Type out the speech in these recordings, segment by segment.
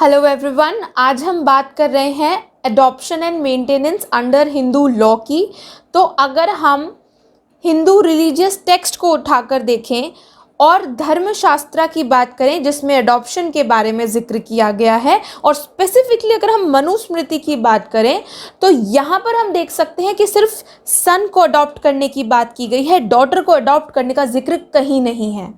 Hello everyone, आज हम बात कर रहे हैं adoption and maintenance under Hindu law की। तो अगर हम हिंदू रिलीजियस टेक्स्ट को उठाकर देखें और धर्मशास्त्र की बात करें जिसमें एडॉप्शन के बारे में जिक्र किया गया है, और स्पेसिफिकली अगर हम मनुस्मृति की बात करें तो यहाँ पर हम देख सकते हैं कि सिर्फ सन को अडॉप्ट करने की बात की गई है, डॉटर को अडॉप्ट करने का जिक्र कहीं नहीं है।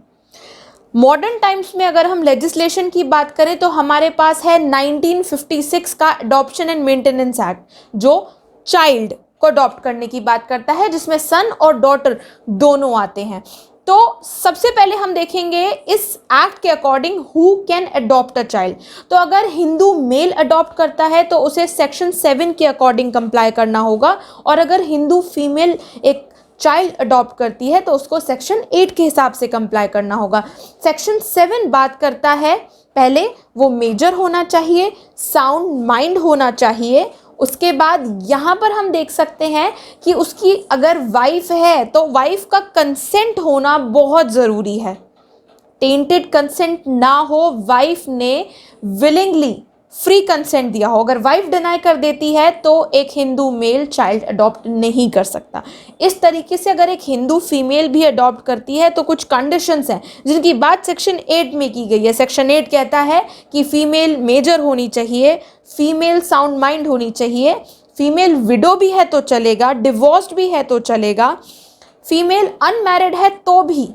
मॉडर्न टाइम्स में अगर हम लेजिस्लेशन की बात करें तो हमारे पास है 1956 का एडॉप्शन एंड मेंटेनेंस एक्ट, जो चाइल्ड को अडॉप्ट करने की बात करता है, जिसमें सन और डॉटर दोनों आते हैं। तो सबसे पहले हम देखेंगे इस एक्ट के according who can adopt a child. तो अगर हिंदू मेल अडॉप्ट करता है तो उसे सेक्शन 7 के अकॉर्डिंग कंप्लाई करना होगा, और अगर हिंदू फीमेल एक चाइल्ड अडॉप्ट करती है तो उसको सेक्शन 8 के हिसाब से कंप्लाई करना होगा। सेक्शन 7 बात करता है, पहले वो मेजर होना चाहिए, साउंड माइंड होना चाहिए। उसके बाद यहाँ पर हम देख सकते हैं कि उसकी अगर वाइफ है तो वाइफ का कंसेंट होना बहुत ज़रूरी है, टेंटेड कंसेंट ना हो, वाइफ ने विलिंगली फ्री कंसेंट दिया हो। अगर वाइफ डिनाई कर देती है तो एक हिंदू मेल चाइल्ड अडॉप्ट नहीं कर सकता। इस तरीके से अगर एक हिंदू फीमेल भी अडॉप्ट करती है तो कुछ कंडीशंस हैं जिनकी बात सेक्शन 8 में की गई है। सेक्शन 8 कहता है कि फीमेल मेजर होनी चाहिए, फीमेल साउंड माइंड होनी चाहिए, फीमेल विडो भी है तो चलेगा, डिवोर्स्ड भी है तो चलेगा, फीमेल अनमैरिड है तो भी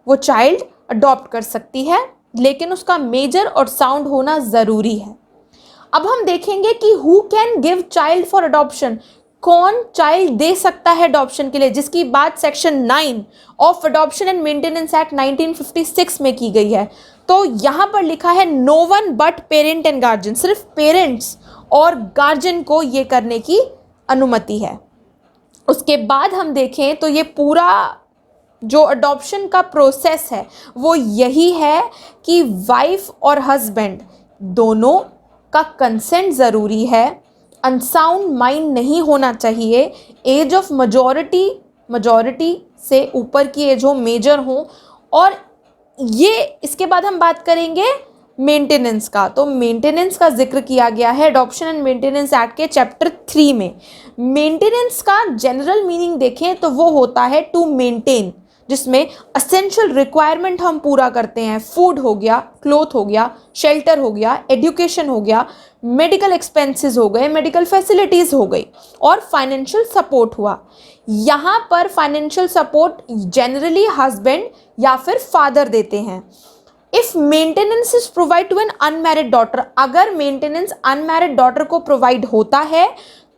वो चाइल्ड अडॉप्ट कर सकती है, लेकिन उसका मेजर और साउंड होना ज़रूरी है। अब हम देखेंगे कि who can give child for adoption, कौन चाइल्ड दे सकता है अडॉप्शन के लिए, जिसकी बात section 9 of adoption and maintenance act 1956 में की गई है। तो यहाँ पर लिखा है no one but parent and guardian, सिर्फ पेरेंट्स और गार्जियन को ये करने की अनुमति है। उसके बाद हम देखें तो ये पूरा जो अडॉप्शन का प्रोसेस है वो यही है कि वाइफ और हस्बैंड दोनों का कंसेंट ज़रूरी है, अनसाउंड माइंड नहीं होना चाहिए, एज ऑफ मजॉरिटी से ऊपर की एज हो, मेजर हो। और ये इसके बाद हम बात करेंगे मेंटेनेंस का। तो मेंटेनेंस का जिक्र किया गया है अडॉप्शन एंड मेंटेनेंस एक्ट के चैप्टर 3 में। मेंटेनेंस का जनरल मीनिंग देखें तो वो होता है टू मेंटेन, जिसमें असेंशियल रिक्वायरमेंट हम पूरा करते हैं। फूड हो गया, क्लोथ हो गया, शेल्टर हो गया, एजुकेशन हो गया, मेडिकल एक्सपेंसेस हो गए, मेडिकल फैसिलिटीज़ हो गई, और फाइनेंशियल सपोर्ट हुआ। यहाँ पर फाइनेंशियल सपोर्ट जनरली हस्बैंड या फिर फादर देते हैं। If maintenance is provide to an unmarried daughter, अगर मेंटेनेंस अनमैरिड डॉटर को प्रोवाइड होता है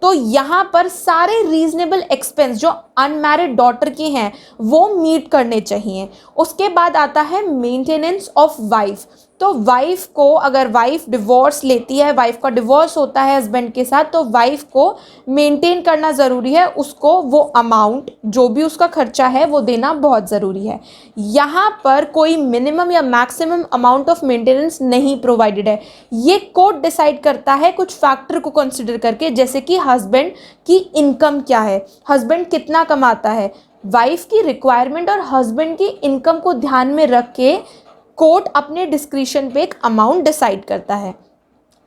तो यहाँ पर सारे रीजनेबल एक्सपेंस जो अनमैरिड डॉटर के हैं वो मीट करने चाहिए। उसके बाद आता है मेंटेनेंस ऑफ वाइफ। तो वाइफ को, अगर वाइफ डिवोर्स लेती है, वाइफ का डिवोर्स होता है हस्बैंड के साथ, तो वाइफ को मेंटेन करना ज़रूरी है, उसको वो अमाउंट जो भी उसका खर्चा है वो देना बहुत ज़रूरी है। यहाँ पर कोई मिनिमम या मैक्सिमम अमाउंट ऑफ मेंटेनेंस नहीं प्रोवाइडेड है, ये कोर्ट डिसाइड करता है कुछ फैक्टर को कंसिडर करके, जैसे कि हस्बैंड की इनकम क्या है, हस्बैंड कितना कमाता है। वाइफ की रिक्वायरमेंट और हस्बैंड की इनकम को ध्यान में रख के कोर्ट अपने डिस्क्रिशन पे एक अमाउंट डिसाइड करता है।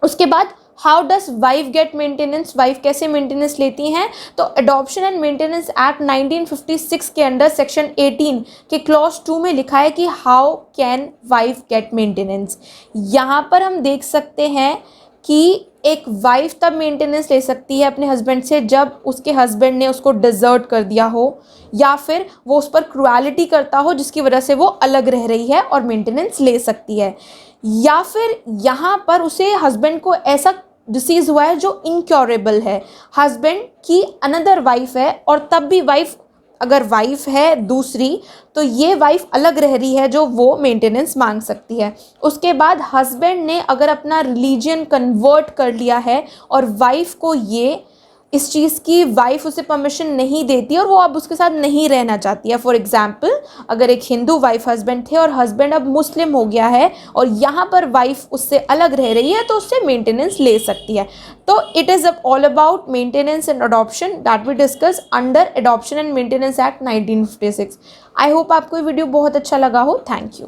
उसके बाद how does wife get maintenance, wife कैसे मेंटेनेंस लेती हैं। तो अडॉप्शन एंड मेंटेनेंस एक्ट 1956 के अंडर सेक्शन 18 के क्लॉज 2 में लिखा है कि how can wife get maintenance. यहाँ पर हम देख सकते हैं कि एक वाइफ तब मेंटेनेंस ले सकती है अपने हस्बैंड से जब उसके हस्बैंड ने उसको डिजर्ट कर दिया हो, या फिर वो उस पर क्रुएलिटी करता हो जिसकी वजह से वो अलग रह रही है और मेंटेनेंस ले सकती है। या फिर यहाँ पर उसे हस्बैंड को ऐसा डिसीज़ हुआ है जो इनक्योरेबल है, हस्बैंड की अनदर वाइफ है, और तब भी वाइफ अगर वाइफ है दूसरी तो ये वाइफ अलग रह रही है जो वो मेंटेनेंस मांग सकती है। उसके बाद हस्बैंड ने अगर अपना रिलीजन कन्वर्ट कर लिया है और वाइफ को ये इस चीज़ की वाइफ उसे परमिशन नहीं देती और वो अब उसके साथ नहीं रहना चाहती है। फॉर एग्जाम्पल, अगर एक हिंदू वाइफ हस्बैंड थे और हस्बैंड अब मुस्लिम हो गया है और यहाँ पर वाइफ उससे अलग रह रही है तो उससे मेंटेनेंस ले सकती है। तो it is all about maintenance and adoption that we discuss under adoption and maintenance act 1956। I hope आपको ये वीडियो बहुत अच्छा लगा हो। Thank you.